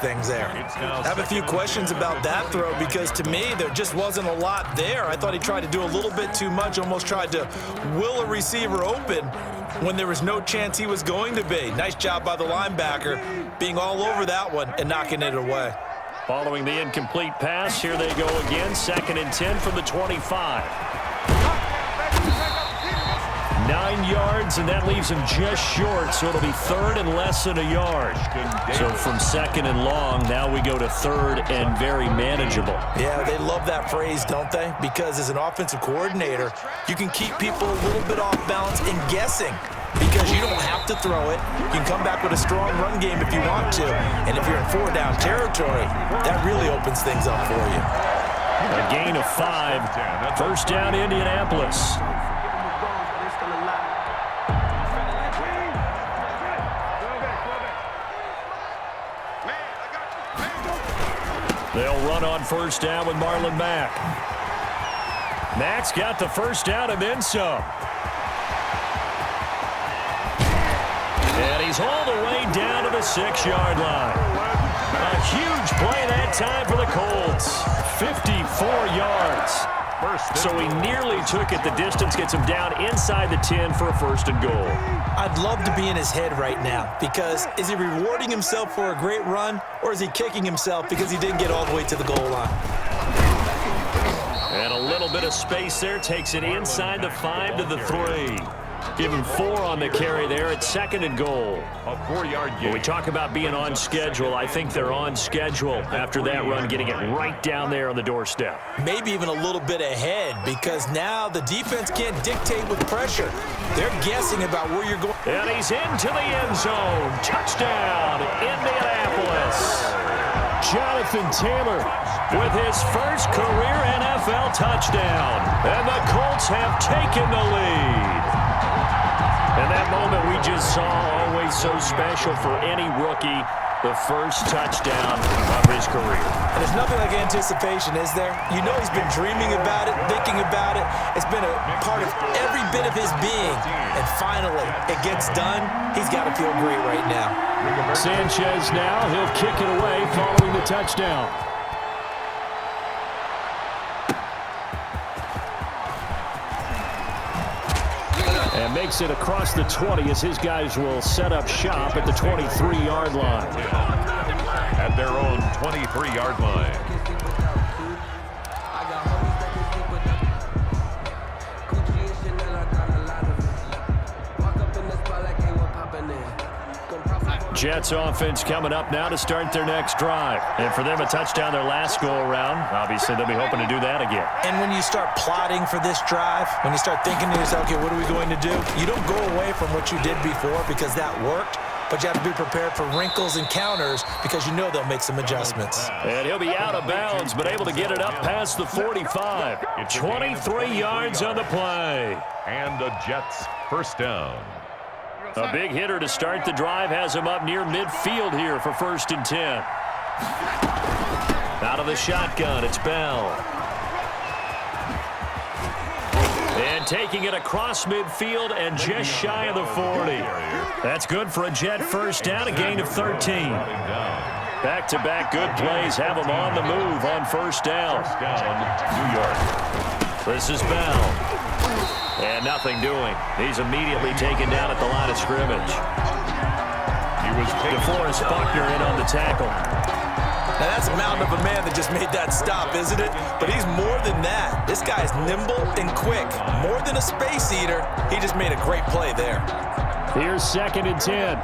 things there. I have a few questions about that throw because to me there just wasn't a lot there. I thought he tried to do a little bit too much, almost tried to will a receiver open when there was no chance he was going to be. Nice job by the linebacker being all over that one and knocking it away. Following the incomplete pass, here they go again. 2nd and 10 from the 25. 9 yards, and that leaves him just short, so it'll be 3rd and less than a yard. So from 2nd and long, now we go to 3rd and very manageable. Yeah, they love that phrase, don't they? Because as an offensive coordinator, you can keep people a little bit off balance and guessing because you don't have to throw it. You can come back with a strong run game if you want to, and if you're in 4-down territory, that really opens things up for you. A gain of 5. 1st down, Indianapolis. They'll run on 1st down with Marlon Mack. Mack's got the 1st down and then some. And he's all the way down to the 6-yard line. A huge play that time for the Colts. 54 yards. So he nearly took it the distance, gets him down inside the 10 for a 1st and goal. I'd love to be in his head right now because is he rewarding himself for a great run or is he kicking himself because he didn't get all the way to the goal line? And a little bit of space there takes it inside the 5 to the 3. Give him 4 on the carry there at 2nd and goal. A 4-yard gain. When we talk about being on schedule, I think they're on schedule after that run, getting it right down there on the doorstep. Maybe even a little bit ahead because now the defense can't dictate with pressure. They're guessing about where you're going. And he's into the end zone. Touchdown, Indianapolis. Jonathan Taylor with his first career NFL touchdown. And the Colts have taken the lead. And that moment we just saw, always so special for any rookie, the first touchdown of his career. And there's nothing like anticipation, is there? You know he's been dreaming about it, thinking about it. It's been a part of every bit of his being. And finally, it gets done. He's got to feel great right now. Sanchez now, he'll kick it away following the touchdown. And makes it across the 20 as his guys will set up shop at the 23-yard line. At their own 23-yard line. Jets offense coming up now to start their next drive. And for them, a touchdown their last go-around. Obviously, they'll be hoping to do that again. And when you start plotting for this drive, when you start thinking to yourself, okay, what are we going to do? You don't go away from what you did before because that worked, but you have to be prepared for wrinkles and counters because you know they'll make some adjustments. And he'll be out of bounds, but able to get it up past the 45. 23 yards on the play. And the Jets' 1st down. A big hitter to start the drive has him up near midfield here for 1st and 10. Out of the shotgun, it's Bell. And taking it across midfield and just shy of the 40. That's good for a Jet 1st down, a gain of 13. Back-to-back good plays have him on the move on 1st down. New York. This is Bell. And nothing doing. He's immediately taken down at the line of scrimmage. DeForest Buckner in on the tackle. Now that's a mountain of a man that just made that stop, isn't it? But he's more than that. This guy's nimble and quick. More than a space eater, he just made a great play there. Here's 2nd and 10.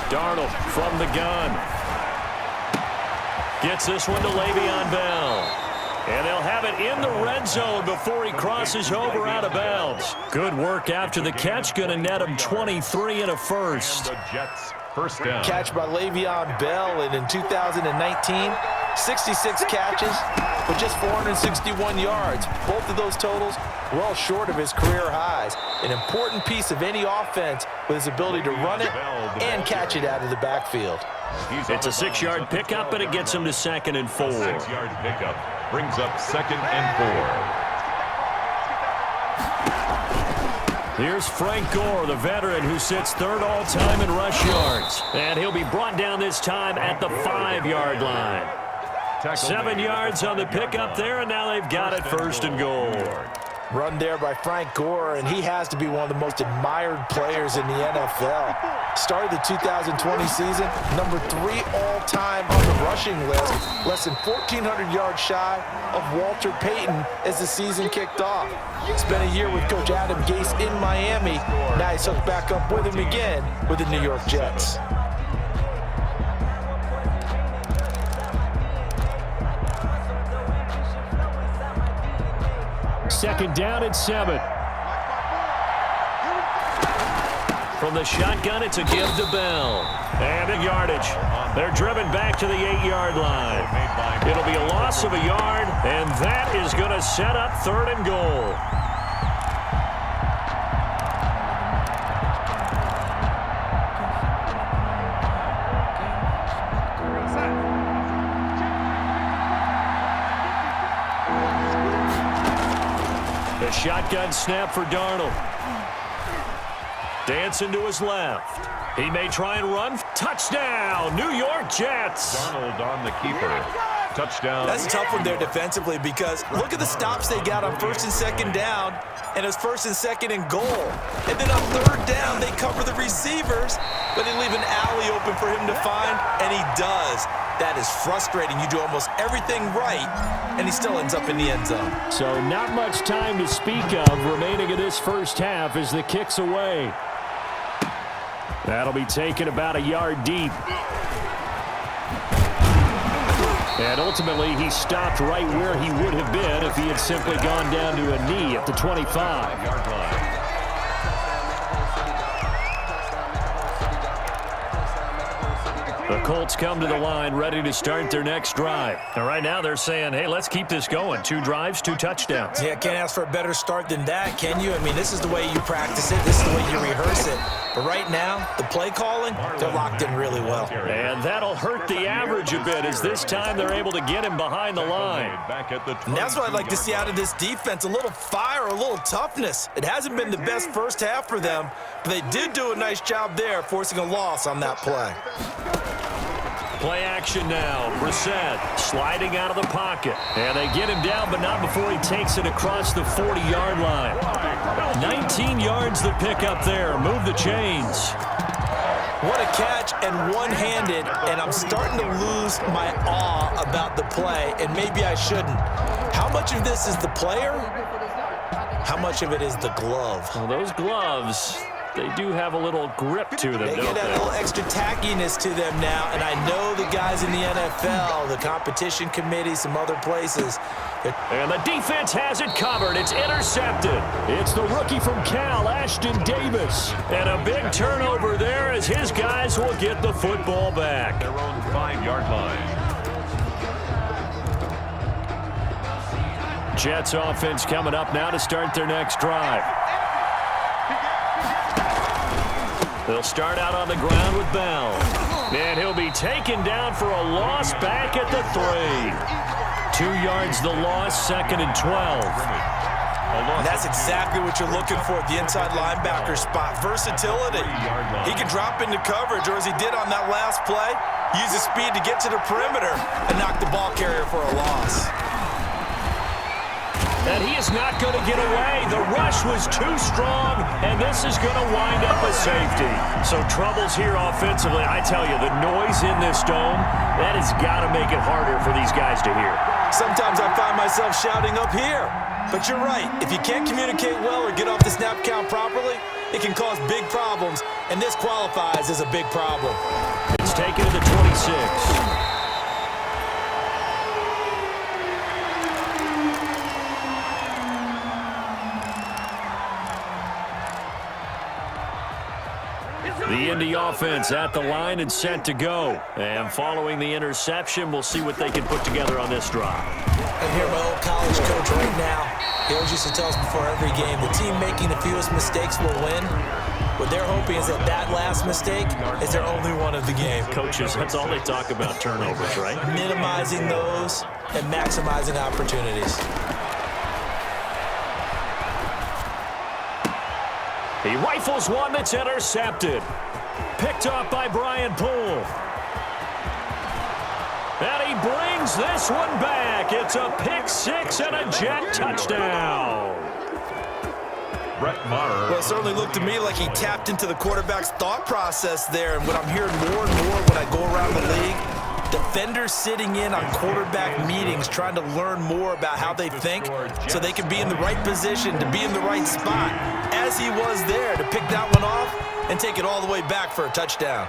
Darnold from the gun. Gets this one to Le'Veon Bell. And they'll have it in the red zone before he crosses over out of bounds. Good work after the catch. Going to net him 23 and a 1st. The Jets' 1st down. Catch by Le'Veon Bell, and in 2019, 66 catches with just 461 yards. Both of those totals well short of his career highs. An important piece of any offense with his ability to run it and catch it out of the backfield. It's a 6-yard pickup, and it gets him to 2nd and 4. 6-yard pickup brings up 2nd and 4. Here's Frank Gore, the veteran who sits third all-time in rush yards. And he'll be brought down this time at the 5-yard line. 7 yards on the pickup there, and now they've got it first and goal. Run there by Frank Gore, and he has to be one of the most admired players in the NFL. Started the 2020 season, number 3 all-time on the rushing list, less than 1,400 yards shy of Walter Payton as the season kicked off. Spent a year with Coach Adam Gase in Miami. Now he's hooked back up with him again with the New York Jets. Second down and 7. From the shotgun, it's a give to Bell. And the yardage. They're driven back to the 8-yard line. It'll be a loss of a yard, and that is going to set up third and goal. The shotgun snap for Darnold. Dancing to his left. He may try and run. Touchdown, New York Jets. Darnold on the keeper. Touchdown. That's a tough one there defensively because look at the stops they got on 1st and 2nd down, and it's 1st and 2nd and goal. And then on 3rd down, they cover the receivers, but they leave an alley open for him to find, and he does. That is frustrating. You do almost everything right, and he still ends up in the end zone. So not much time to speak of remaining in this first half as the kick's away. That'll be taken about a yard deep. And ultimately, he stopped right where he would have been if he had simply gone down to a knee at the 25. The Colts come to the line ready to start their next drive. And right now they're saying, hey, let's keep this going. 2 drives, 2 touchdowns. Yeah, can't ask for a better start than that, can you? I mean, this is the way you practice it. This is the way you rehearse it. But right now, the play calling, they're locked in really well. And that'll hurt the average a bit as this time they're able to get him behind the line. And that's what I'd like to see out of this defense, a little fire, a little toughness. It hasn't been the best first half for them, but they did do a nice job there forcing a loss on that play. Play action now. Brissett sliding out of the pocket. And they get him down, but not before he takes it across the 40-yard line. 19 yards the pick up there. Move the chains. What a catch and one-handed, and I'm starting to lose my awe about the play, and maybe I shouldn't. How much of this is the player? How much of it is the glove? Well, those gloves, they do have a little grip to them, They get that little extra tackiness to them now, and I know the guys in the NFL, the competition committee, some other places. And the defense has it covered. It's intercepted. It's the rookie from Cal, Ashton Davis. And a big turnover there as his guys will get the football back. Their own 5-yard line. Jets offense coming up now to start their next drive. They'll start out on the ground with Bell. And he'll be taken down for a loss back at the 3. 2 yards the loss, 2nd and 12. And that's exactly what you're looking for at the inside linebacker spot. Versatility. He can drop into coverage, or as he did on that last play, use his speed to get to the perimeter and knock the ball carrier for a loss. And he is not going to get away. The rush was too strong, and this is going to wind up a safety. So troubles here offensively. I tell you, the noise in this dome, that has got to make it harder for these guys to hear. Sometimes I find myself shouting up here. But you're right. If you can't communicate well or get off the snap count properly, it can cause big problems, and this qualifies as a big problem. It's taken to the 26. The Indy offense at the line and set to go. And following the interception, we'll see what they can put together on this drive. I hear my old college coach right now. He always used to tell us before every game, the team making the fewest mistakes will win. What they're hoping is that last mistake is their only one of the game. Coaches, that's all they talk about, turnovers, right? Minimizing those and maximizing opportunities. He rifles one that's intercepted. Picked off by Brian Poole. And he brings this one back. It's a pick six and a Jet touchdown. Brett Maher. Well, it certainly looked to me like he tapped into the quarterback's thought process there. And what I'm hearing more and more when I go around the league, defenders sitting in on quarterback meetings trying to learn more about how they think so they can be in the right position to be in the right spot, as he was there to pick that one off and take it all the way back for a touchdown.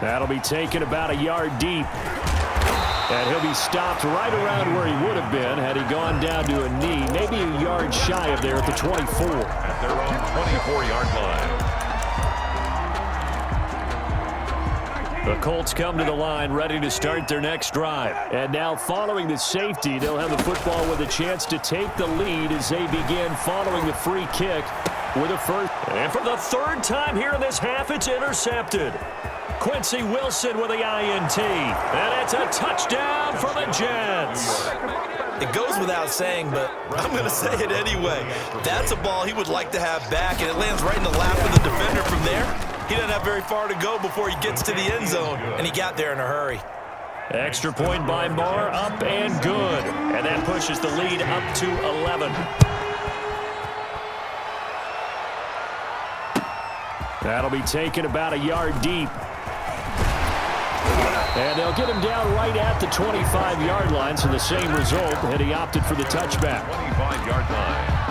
That'll be taken about a yard deep. And he'll be stopped right around where he would have been had he gone down to a knee, maybe a yard shy of there at the 24. At their own 24-yard line. The Colts come to the line ready to start their next drive. And now following the safety, they'll have the football with a chance to take the lead as they begin following the free kick with a first. And for the third time here in this half, it's intercepted. Quincy Wilson with the INT. And it's a touchdown for the Jets. It goes without saying, but I'm going to say it anyway. That's a ball he would like to have back, and it lands right in the lap of the defender from there. He doesn't have very far to go before he gets to the end zone, and he got there in a hurry. Extra point by Marr, up and good. And that pushes the lead up to 11. That'll be taken about a yard deep. And they'll get him down right at the 25-yard line, so the same result, and he opted for the touchback. 25-yard line.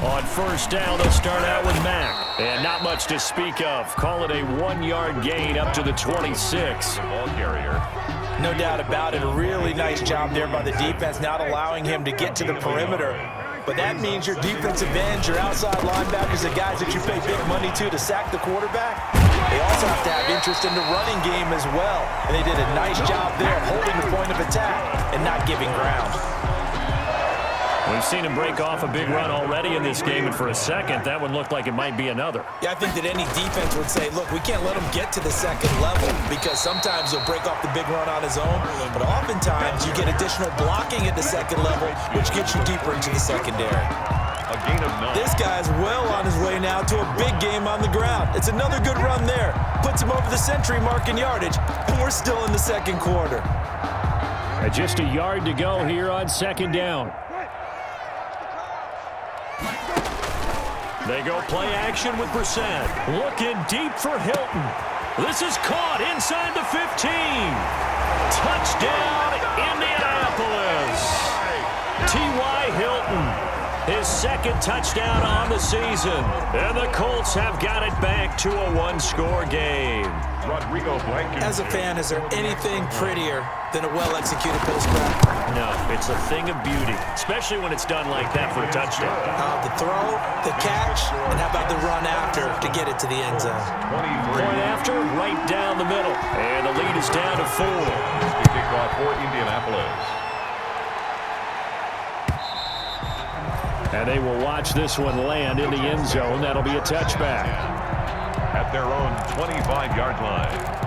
On first down, they'll start out with Mack. And not much to speak of. Call it a 1-yard gain up to the 26. Ball carrier. No doubt about it. A really nice job there by the defense, not allowing him to get to the perimeter. But that means your defensive ends, your outside linebackers, the guys that you pay big money to sack the quarterback, they also have to have interest in the running game as well. And they did a nice job there holding the point of attack and not giving ground. We've seen him break off a big run already in this game, and for a second, that one looked like it might be another. Yeah, I think that any defense would say, look, we can't let him get to the second level because sometimes he'll break off the big run on his own, but oftentimes you get additional blocking at the second level, which gets you deeper into the secondary. A gain of 9. This guy's well on his way now to a big game on the ground. It's another good run there. Puts him over the century mark in yardage, and we're still in the second quarter. Just a yard to go here on second down. They go play action with Brissett. Looking deep for Hilton. This is caught inside the 15. Touchdown, Indianapolis. T.Y. Hilton. His second touchdown on the season. And the Colts have got it back to a one-score game. Rodrigo Blankenship. As a fan, is there anything prettier than a well-executed post-grab? No, it's a thing of beauty, especially when it's done like that for a touchdown. The throw, the catch, and how about the run after to get it to the end zone? 23. Point after, right down the middle. And the lead is down to 4. Kickoff for Indianapolis. And they will watch this one land in the end zone. That'll be a touchback. At their own 25-yard line.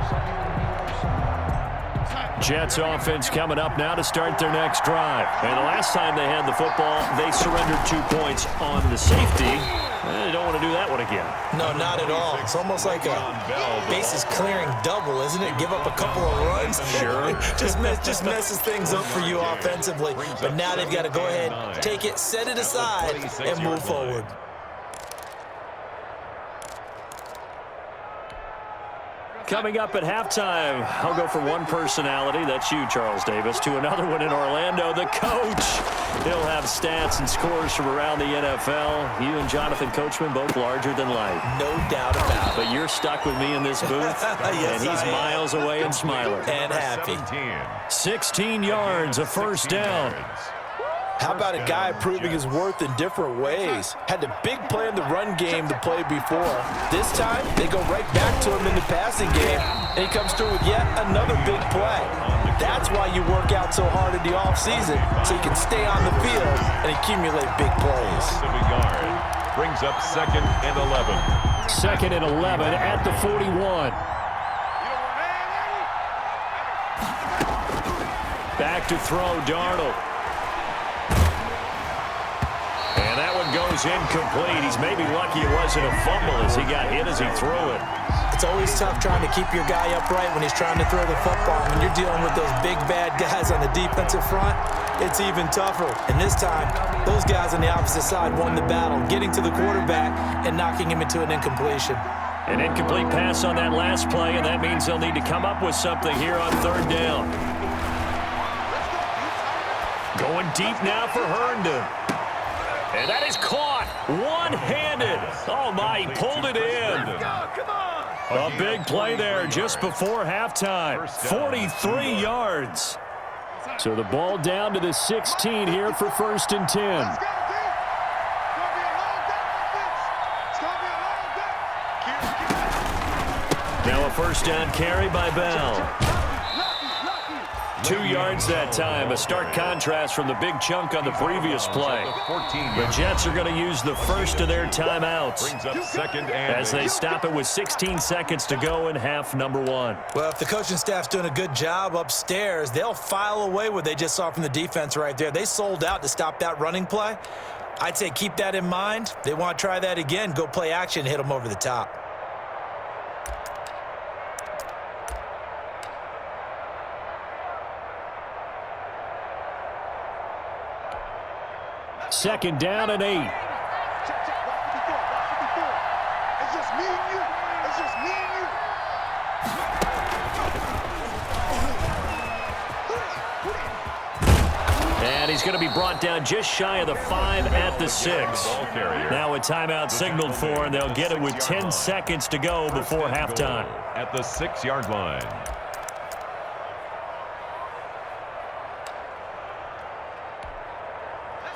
Jets offense coming up now to start their next drive. And the last time they had the football, they surrendered 2 points on the safety. They don't want to do that one again. No, not at all. It's almost like a bases clearing double, isn't it? Give up a couple of runs. Sure. just messes things up for you offensively. But now they've got to go ahead, take it, set it aside, and move forward. Coming up at halftime, I'll go from one personality, that's you, Charles Davis, to another one in Orlando, the coach. He'll have stats and scores from around the NFL. You and Jonathan Coachman both larger than life. No doubt about it. But you're stuck with me in this booth, Yes, and he's miles away and smiling. And happy. 16 yards, a first down. How about a guy proving his worth in different ways? Had the big play in the run game to play before. This time, they go right back to him in the passing game, and he comes through with yet another big play. That's why you work out so hard in the offseason, so you can stay on the field and accumulate big plays. Brings up 2nd and 11. 2nd and 11 at the 41. Back to throw, Darnold. And that one goes incomplete. He's maybe lucky it wasn't a fumble as he got hit as he threw it. It's always tough trying to keep your guy upright when he's trying to throw the football. When you're dealing with those big, bad guys on the defensive front, it's even tougher. And this time, those guys on the opposite side won the battle, getting to the quarterback and knocking him into an incompletion. An incomplete pass on that last play, and that means they'll need to come up with something here on third down. Going deep now for Herndon. And that is caught one-handed. Oh, my, he pulled it in. A big play there just before halftime. 43 yards. So the ball down to the 16 here for 1st and 10. Now a first down carry by Bell. 2 yards that time, a stark contrast from the big chunk on the previous play. The Jets are going to use the first of their timeouts as they stop it with 16 seconds to go in half number 1. Well, if the coaching staff's doing a good job upstairs, they'll file away what they just saw from the defense right there. They sold out to stop that running play. I'd say keep that in mind. They want to try that again, go play action, hit them over the top. Second down and 8. It's just me and you. It's just me and you. And he's going to be brought down just shy of the 5 at the 6. Now a timeout signaled for, and they'll get it with 10 seconds to go before halftime. At the 6-yard line.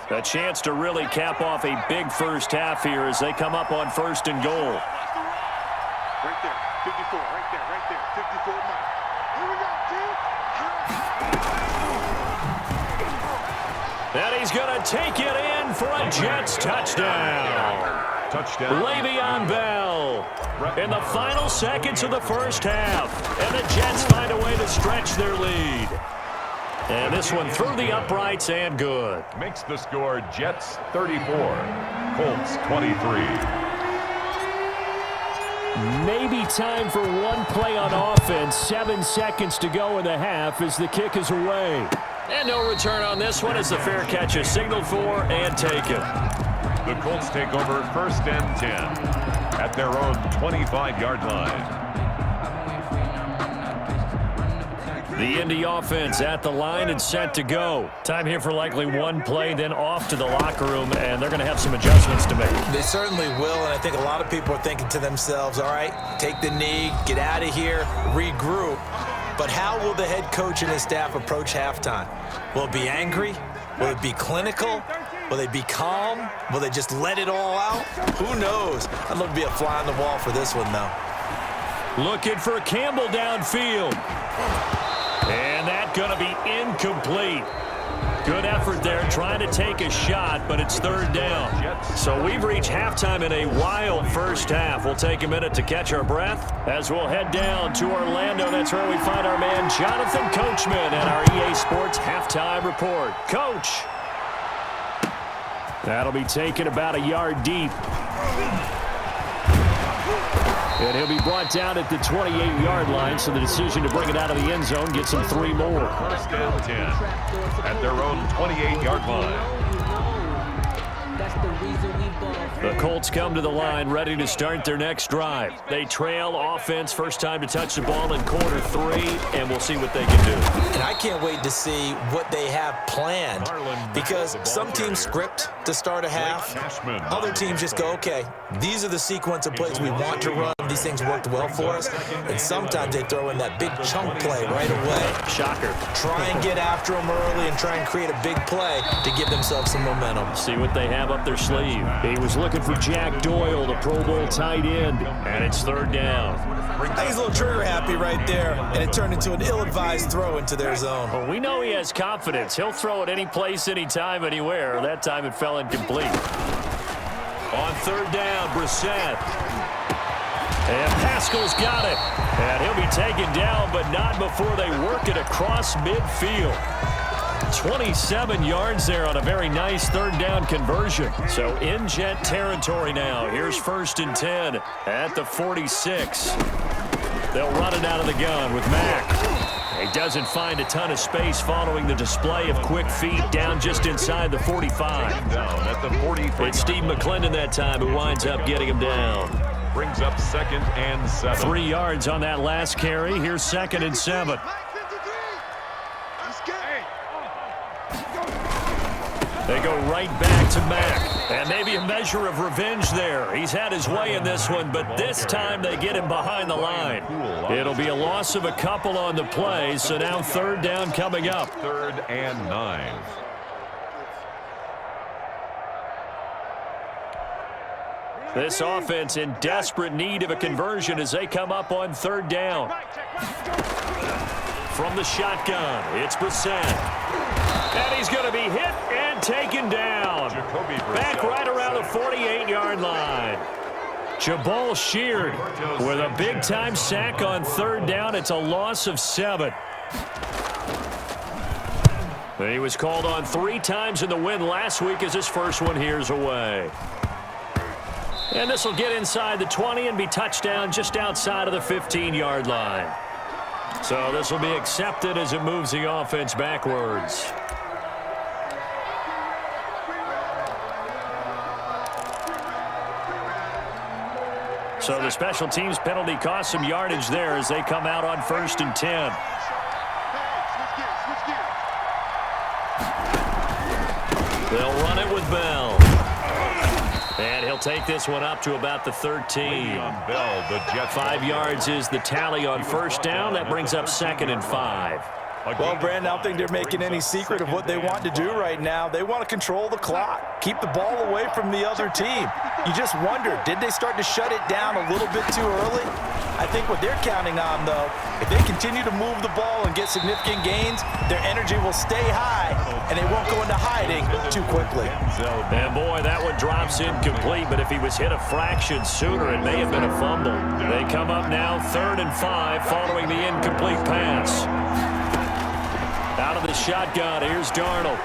A chance to really cap off a big first half here as they come up on 1st and goal. Right there, 54, right there, 54 now. Here we go, And he's going to take it in for a Jets touchdown. Le'Veon Bell in the final seconds of the first half. And the Jets find a way to stretch their lead. And this one through the uprights and good. Makes the score Jets 34, Colts 23. Maybe time for one play on offense. 7 seconds to go in the half as the kick is away. And no return on this one as the fair catch is signaled for and taken. The Colts take over 1st and 10 at their own 25-yard line. The Indy offense at the line and set to go. Time here for likely one play, then off to the locker room, and they're going to have some adjustments to make. They certainly will, and I think a lot of people are thinking to themselves, all right, take the knee, get out of here, regroup. But how will the head coach and his staff approach halftime? Will it be angry? Will it be clinical? Will they be calm? Will they just let it all out? Who knows? I'd love to be a fly on the wall for this one, though. Looking for Campbell downfield. And that's going to be incomplete. Good effort there trying to take a shot, but it's 3rd down. So we've reached halftime in a wild first half. We'll take a minute to catch our breath as we'll head down to Orlando. That's where we find our man Jonathan Coachman and our EA Sports halftime report. Coach. That'll be taken about a yard deep. And he'll be brought down at the 28-yard line, so the decision to bring it out of the end zone gets him 3 more. 1st and 10 at their own 28-yard line. The Colts come to the line ready to start their next drive. They trail offense, first time to touch the ball in quarter 3, and we'll see what they can do. And I can't wait to see what they have planned, because some teams script to start a half. Other teams just go, okay, these are the sequence of plays we want to run. These things worked well for us. And sometimes they throw in that big chunk play right away. Shocker. Try and get after them early and try and create a big play to give themselves some momentum. See what they have up their sleeve. He was looking for Jack Doyle, the Pro Bowl tight end, and it's 3rd down. He's a little trigger happy right there, and it turned into an ill-advised throw into their zone. Well, we know he has confidence. He'll throw it any place, anytime, anywhere. That time it fell incomplete. On 3rd down, Brissett. And Pascal's got it. And he'll be taken down, but not before they work it across midfield. 27 yards there on a very nice third down conversion. So in Jet territory now. Here's 1st and 10 at the 46. They'll run it out of the gun with Mack. He doesn't find a ton of space following the display of quick feet down just inside the 45. Down at the 45. It's Steve McClendon that time who winds up getting him down. Brings up 2nd and 7. 3 yards on that last carry. Here's 2nd and 7. They go right back to Mack. And maybe a measure of revenge there. He's had his way in this one, but this time they get him behind the line. It'll be a loss of a couple on the play, so now 3rd down coming up. 3rd and 9. This offense in desperate need of a conversion as they come up on 3rd down. From the shotgun, it's Brissett. And he's going to be hit and taken down. Back right around the 48-yard line. Jabal Sheard with a big-time sack on 3rd down. It's a loss of 7. He was called on 3 times in the win last week as his first one here's away. And this will get inside the 20 and be touchdown just outside of the 15-yard line. So this will be accepted as it moves the offense backwards. So the special teams penalty cost some yardage there as they come out on 1st and 10. They'll run it with Bell. And he'll take this one up to about the 13. Bell, the Jets. 5 yards is the tally on 1st down. That brings up 2nd and 5. Well, Brandon, I don't think they're making any secret of what they want to do right now. They want to control the clock, keep the ball away from the other team. You just wonder, did they start to shut it down a little bit too early? I think what they're counting on, though, if they continue to move the ball and get significant gains, their energy will stay high, and they won't go into hiding too quickly. And, boy, that one drops incomplete, but if he was hit a fraction sooner, it may have been a fumble. They come up now 3rd and 5 following the incomplete pass. Out of the shotgun, here's Darnold.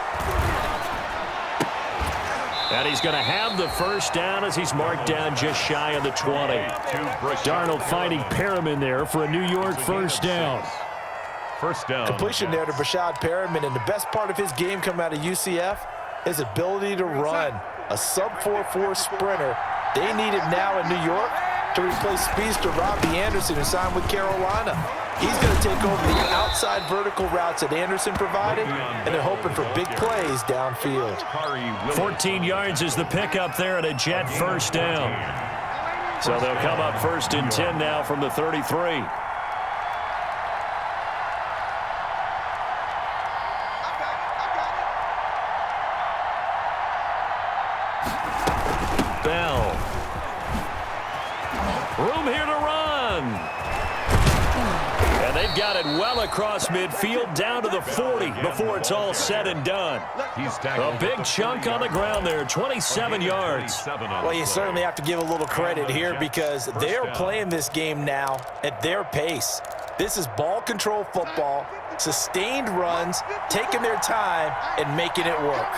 And he's going to have the 1st down as he's marked down just shy of the 20. Darnold finding Perriman there for a New York 1st down. 1st down. Completion there to Brashad Perriman, and the best part of his game coming out of UCF, his ability to run. A sub-4.4 sprinter. They need him now in New York to replace speedster Robbie Anderson, who signed with Carolina. He's going to take over the outside vertical routes that Anderson provided, and they're hoping for big plays downfield. 14 yards is the pickup there at a Jet 1st down. So they'll come up 1st and 10 now from the 33. Bell. Room here to run. And they've got it well across midfield down to the 40 before it's all said and done. A big chunk on the ground there, 27 yards. Well, you certainly have to give a little credit here because they're playing this game now at their pace. This is ball control football, sustained runs, taking their time and making it work.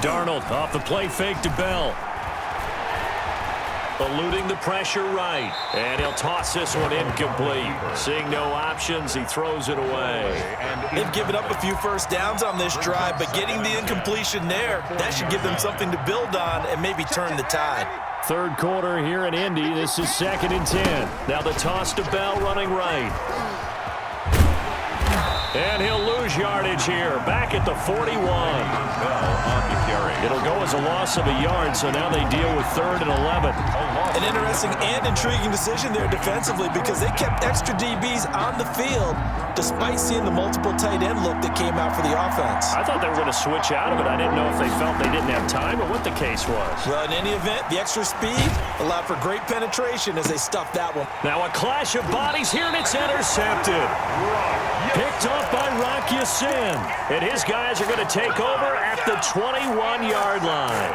Darnold off the play fake to Bell. Eluding the pressure right. And he'll toss this one incomplete. Seeing no options, he throws it away. They've given up a few 1st downs on this drive, but getting the incompletion there, that should give them something to build on and maybe turn the tide. 3rd quarter here in Indy. This is 2nd and 10. Now the toss to Bell running right. And he'll lose yardage here. Back at the 41. It'll go as a loss of a yard, so now they deal with 3rd and 11. An interesting and intriguing decision there defensively because they kept extra DBs on the field despite seeing the multiple tight end look that came out for the offense. I thought they were going to switch out of it. I didn't know if they felt they didn't have time or what the case was. Well, in any event, the extra speed allowed for great penetration as they stuffed that one. Now a clash of bodies here, and it's intercepted. Picked off by Rock Ya-Sin. And his guys are going to take over at the 21-yard line.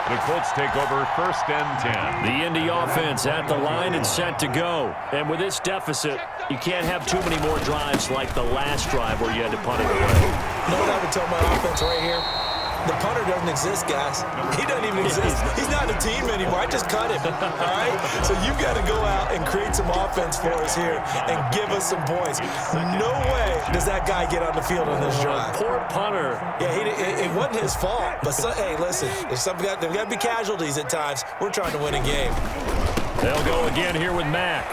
The Colts take over 1st and 10. The Indy offense at the line and set to go. And with this deficit, you can't have too many more drives like the last drive where you had to punt it away. You know what I would tell my offense right here? The punter doesn't exist, guys. He doesn't even exist. He's not a team anymore. I just cut him, all right? So you've got to go out and create some offense for us here and give us some points. No way does that guy get on the field on this drive. Poor punter. Yeah, it wasn't his fault. But, hey, listen, there's got to be casualties at times. We're trying to win a game. They'll go again here with Mack.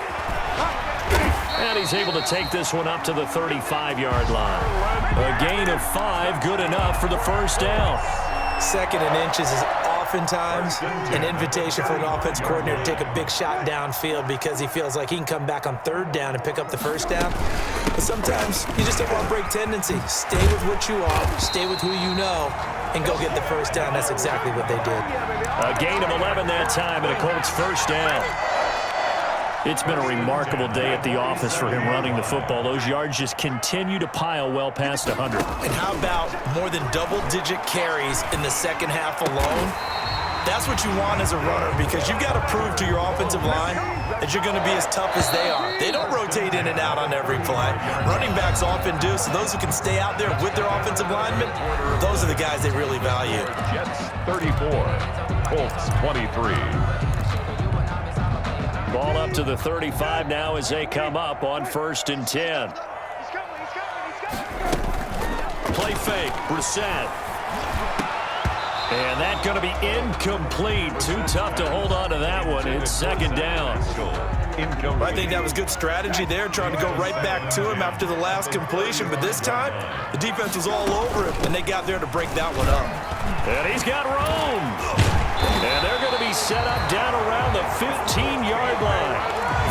And he's able to take this one up to the 35-yard line. A gain of 5, good enough for the first down. 2nd and inches is oftentimes an invitation for an offense coordinator to take a big shot downfield because he feels like he can come back on 3rd down and pick up the first down. But sometimes you just don't want to break tendency. Stay with what you are, stay with who you know, and go get the first down. That's exactly what they did. A gain of 11 that time, and a Colts first down. It's been a remarkable day at the office for him running the football. Those yards just continue to pile well past 100. And how about more than double-digit carries in the second half alone? That's what you want as a runner because you've got to prove to your offensive line that you're going to be as tough as they are. They don't rotate in and out on every play. Running backs often do, so those who can stay out there with their offensive linemen, those are the guys they really value. Jets 34, Colts 23. Ball up to the 35 now as they come up on 1st and 10. Play fake, Brissett. And that's going to be incomplete. Too tough to hold on to that one. It's 2nd down. I think that was good strategy there, trying to go right back to him after the last completion. But this time, the defense was all over him, and they got there to break that one up. And he's got room. And they're going to be set up down around the 15-yard line.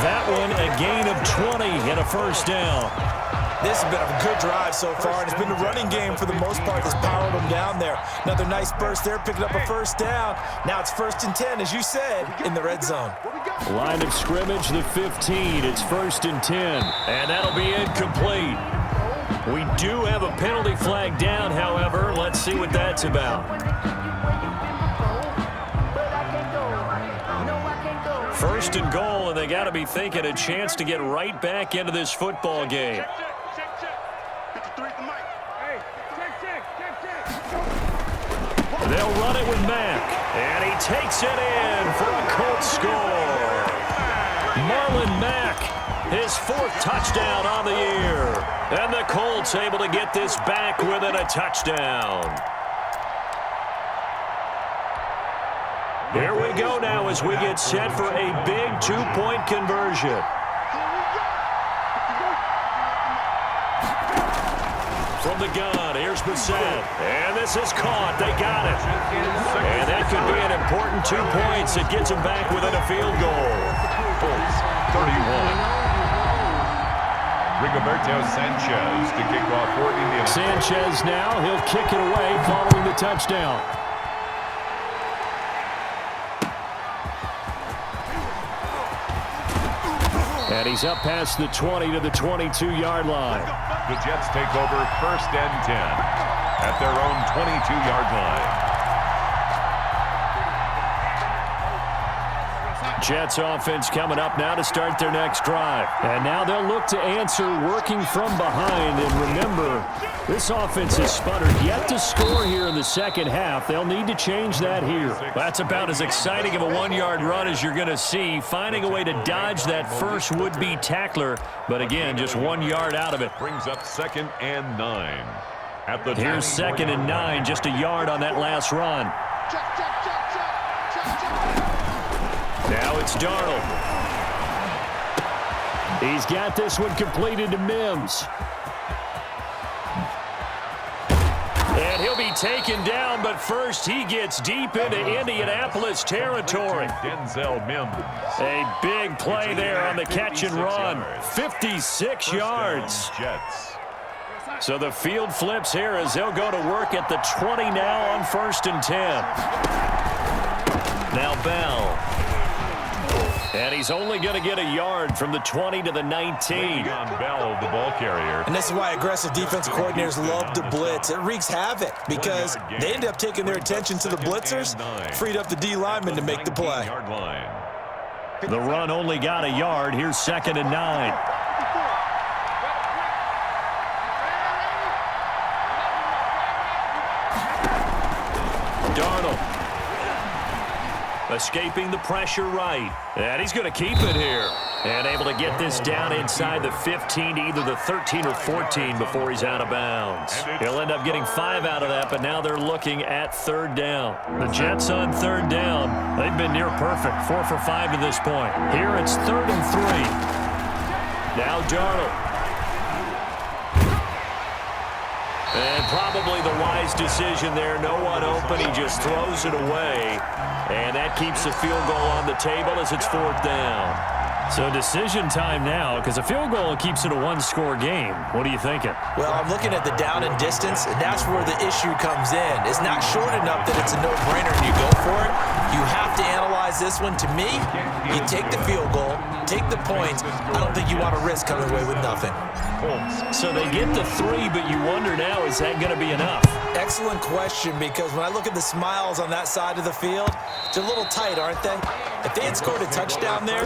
That one a gain of 20 and a first down. This has been a good drive so far, and it's been the running game for the most part that's powered them down there. Another nice burst there, picking up a first down. Now it's 1st and 10, as you said, in the red zone. Line of scrimmage, the 15. It's 1st and 10. And that'll be incomplete. We do have a penalty flag down, however. Let's see what that's about. 1st and goal, and they got to be thinking a chance to get right back into this football game. They'll run it with Mack, and he takes it in for a Colts score. Marlon Mack, his 4th touchdown on the year, and the Colts able to get this back within a touchdown. Here we go now as we get set for a big 2-point conversion. From the gun, here's Brissett. And this is caught. They got it. And that could be an important 2 points. It gets them back within a field goal. Colts 31. Rigoberto Sanchez to kick off for Indiana. Sanchez now. He'll kick it away following the touchdown. And he's up past the 20 to the 22-yard line. The Jets take over 1st and 10 at their own 22-yard line. Jets offense coming up now to start their next drive. And now they'll look to answer working from behind. And remember, this offense has sputtered yet to score here in the second half. They'll need to change that here. That's about as exciting of a 1-yard run as you're going to see. Finding a way to dodge that first would-be tackler. But again, just 1 yard out of it. Brings up 2nd and 9. At the Here's 2nd and 9, just a yard on that last run. Now it's Darnold. He's got this one completed to Mims. And he'll be taken down, but first he gets deep into Indianapolis territory. Denzel Mims. A big play there on the catch and run. 56 yards. Jets. So the field flips here as they'll go to work at the 20 now on 1st and 10. Now Bell. And he's only going to get a yard from the 20 to the 19. On Bell, the ball carrier. And this is why aggressive defensive coordinators love to blitz. It wreaks havoc because they end up taking their attention to the blitzers, freed up the D lineman to make the play. The run only got a yard. Here's 2nd and 9. Darnold escaping the pressure right. And he's going to keep it here. And able to get this down inside the 15 to either the 13 or 14 before he's out of bounds. He'll end up getting 5 out of that, but now they're looking at 3rd down. The Jets on 3rd down. They've been near perfect, 4 for 5 to this point. Here it's 3rd and 3. Now Darnold. And probably the wise decision there. No one open. He just throws it away. And that keeps the field goal on the table as it's 4th down. So decision time now, because a field goal keeps it a one-score game. What are you thinking? Well, I'm looking at the down and distance, and that's where the issue comes in. It's not short enough that it's a no-brainer and you go for it. You have to analyze this one. To me, you take the field goal, take the points. I don't think you want to risk coming away with nothing. So they get the 3, but you wonder now, is that going to be enough? Excellent question, because when I look at the smiles on that side of the field, they're a little tight, aren't they? If they had scored a touchdown there,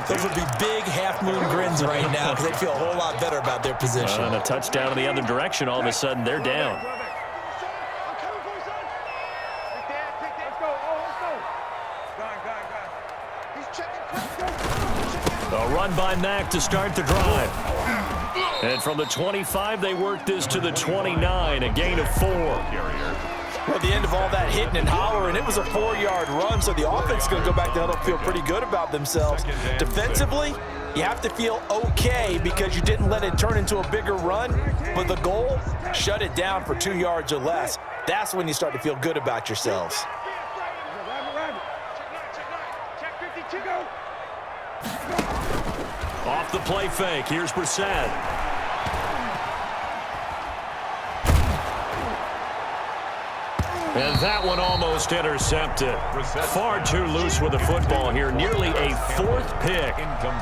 those would be big half-moon grins right now because they'd feel a whole lot better about their position. And a touchdown in the other direction, all of a sudden they're down. A run by Mack to start the drive. And from the 25, they work this to the 29, a gain of 4. Well, at the end of all that hitting and hollering, it was a 4-yard run, so the offense is going to go back to huddle, feel pretty good about themselves. Defensively, you have to feel okay because you didn't let it turn into a bigger run, but the goal, shut it down for 2 yards or less. That's when you start to feel good about yourselves. Off the play fake, here's Brissett. And that one almost intercepted. Far too loose with the football here. Nearly a 4th pick.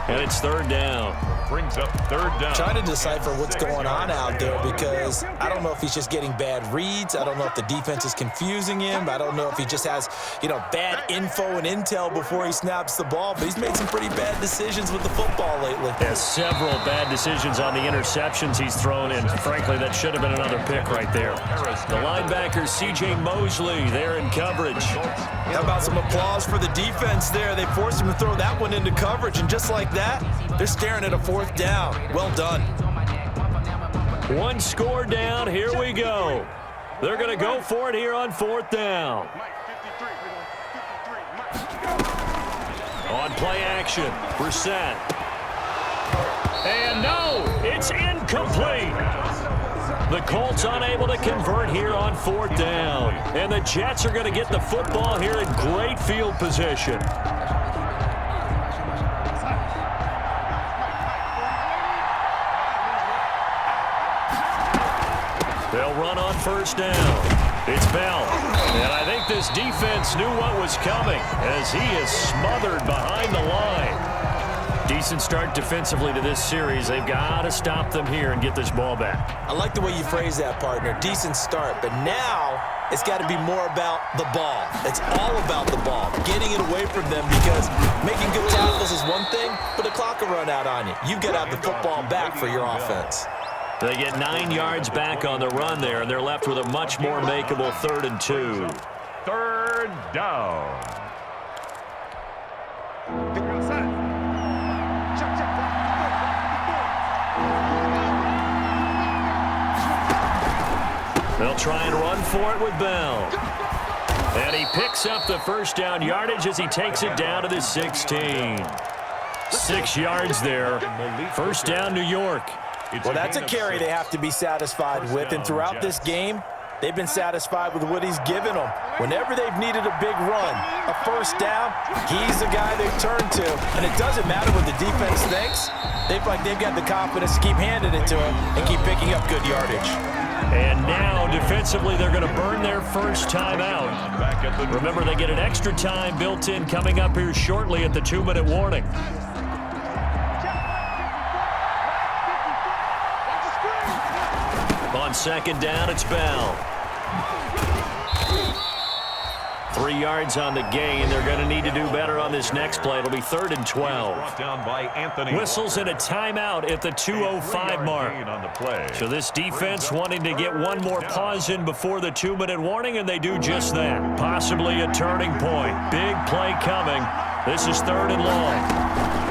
And it's 3rd down. Brings up 3rd down. Trying to decipher what's going on out there because I don't know if he's just getting bad reads. I don't know if the defense is confusing him. I don't know if he just has, bad info and intel before he snaps the ball. But he's made some pretty bad decisions with the football lately. Yeah, several bad decisions on the interceptions he's thrown in. Frankly, that should have been another pick right there. The linebacker, C.J. Mosley, there in coverage. How about some applause for the defense there? They forced him to throw that one into coverage, and just like that, they're staring at a 4th down. Well done. 1 score down. Here we go. They're going to go for it here on 4th down. On play action, Brissett. And no, it's incomplete. The Colts unable to convert here on 4th down. And the Jets are going to get the football here in great field position. They'll run on 1st down. It's Bell. And I think this defense knew what was coming as he is smothered behind the line. Decent start defensively to this series. They've got to stop them here and get this ball back. I like the way you phrase that, partner. Decent start. But now it's got to be more about the ball. It's all about the ball. Getting it away from them because making good tackles is one thing, but the clock will run out on you. You've got to have the football back for your offense. They get 9 yards back on the run there, and they're left with a much more makeable 3rd and 2. 3rd down. They'll try and run for it with Bell. And he picks up the 1st down yardage as he takes it down to the 16. 6 yards there. 1st down, New York. Well, that's a carry they have to be satisfied with, and throughout this game, they've been satisfied with what he's given them. Whenever they've needed a big run, a 1st down, he's the guy they turn to. And it doesn't matter what the defense thinks. They've got the confidence to keep handing it to him and keep picking up good yardage. And now, defensively, they're going to burn their first timeout. Remember, they get an extra time built in coming up here shortly at the 2-minute warning. On second down, it's Bell. 3 yards on the gain. They're going to need to do better on this next play. It'll be 3rd and 12. Brought down by Anthony. Whistles and a timeout at the 2:05 mark. On the play. So this defense wanting to get one more pause in before the 2-minute warning, and they do just that. Possibly a turning point. Big play coming. This is 3rd and long.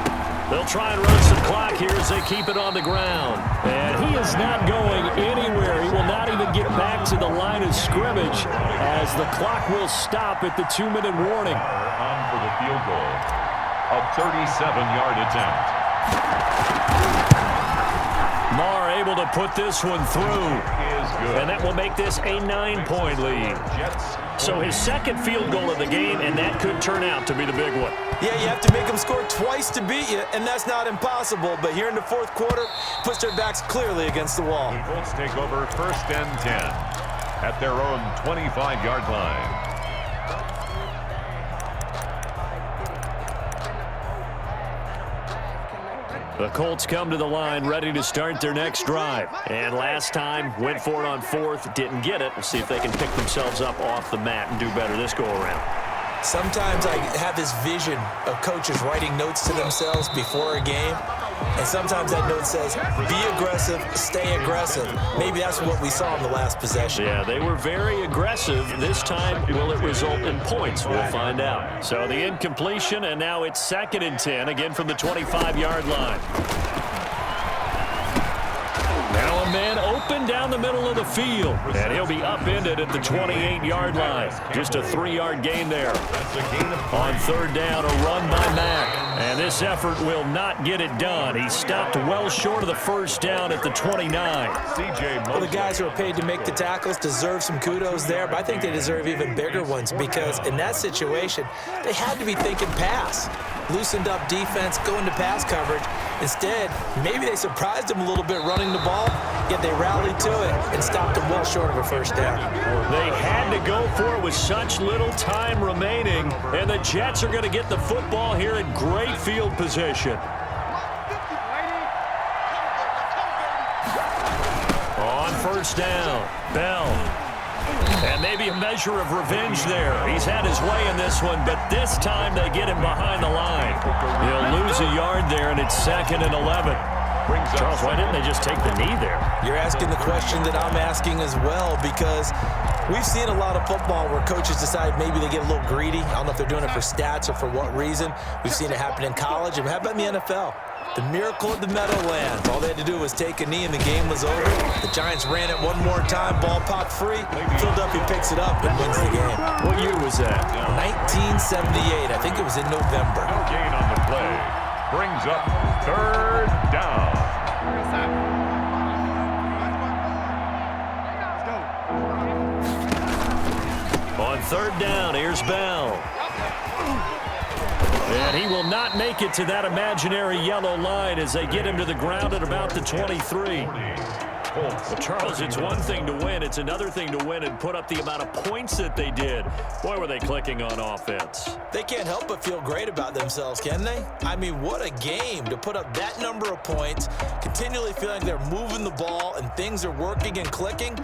They'll try and run some clock here as they keep it on the ground. And he is not going anywhere. He will not even get back to the line of scrimmage as the clock will stop at the 2-minute warning. On for the field goal. A 37-yard attempt. Marr able to put this one through. And that will make this a 9-point lead. So his second field goal of the game, and that could turn out to be the big one. Yeah, you have to make them score twice to beat you, and that's not impossible. But here in the 4th quarter, push their backs clearly against the wall. The Colts take over 1st and 10 at their own 25-yard line. The Colts come to the line ready to start their next drive. And last time, went for it on 4th, didn't get it. We'll see if they can pick themselves up off the mat and do better this go-around. Sometimes I have this vision of coaches writing notes to themselves before a game, and sometimes that note says, be aggressive, stay aggressive. Maybe that's what we saw in the last possession. Yeah, they were very aggressive. This time, will it result in points? We'll find out. So the incompletion, and now it's 2nd and 10, again from the 25-yard line. Now a man open down the middle of the field, and he'll be upended at the 28-yard line. Just a 3-yard gain there. On 3rd down, a run by Mack. And this effort will not get it done. He stopped well short of the 1st down at the 29. Well, the guys who are paid to make the tackles deserve some kudos there, but I think they deserve even bigger ones because in that situation, they had to be thinking pass. Loosened up defense, going to pass coverage. Instead, maybe they surprised him a little bit running the ball, yet they rallied to it and stopped him well short of a 1st down. They had to go for it with such little time remaining, and the Jets are going to get the football here in great field position. On 1st down, Bell. And maybe a measure of revenge there. He's had his way in this one, but this time they get him behind the line. He'll lose a yard there, and it's 2nd and 11. Charles, why didn't they just take the knee there? You're asking the question that I'm asking as well because we've seen a lot of football where coaches decide maybe they get a little greedy. I don't know if they're doing it for stats or for what reason. We've seen it happen in college. And how about in the NFL? The miracle of the Meadowlands. All they had to do was take a knee and the game was over. The Giants ran it one more time. Ball popped free. Philadelphia picks it up and wins the game. What year was that? 1978. I think it was in November. No gain on the play. Brings up 3rd down. On 3rd down, here's Bell. And he will not make it to that imaginary yellow line as they get him to the ground at about the 23. Well, Charles, it's one thing to win. It's another thing to win and put up the amount of points that they did. Boy, were they clicking on offense. They can't help but feel great about themselves, can they? I mean, what a game to put up that number of points, continually feeling they're moving the ball and things are working and clicking.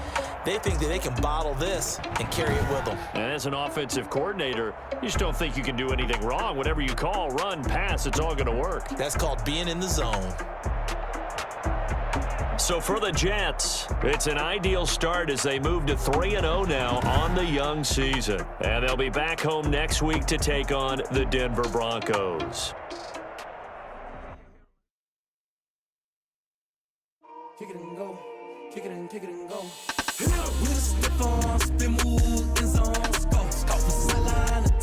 They think that they can bottle this and carry it with them. And as an offensive coordinator, you just don't think you can do anything wrong. Whatever you call, run, pass, it's all going to work. That's called being in the zone. So for the Jets, it's an ideal start as they move to 3-0 now on the young season. And they'll be back home next week to take on the Denver Broncos. Kick it and go. Kick it and go. We'll step on, spin, move, in zone, scope, sideline.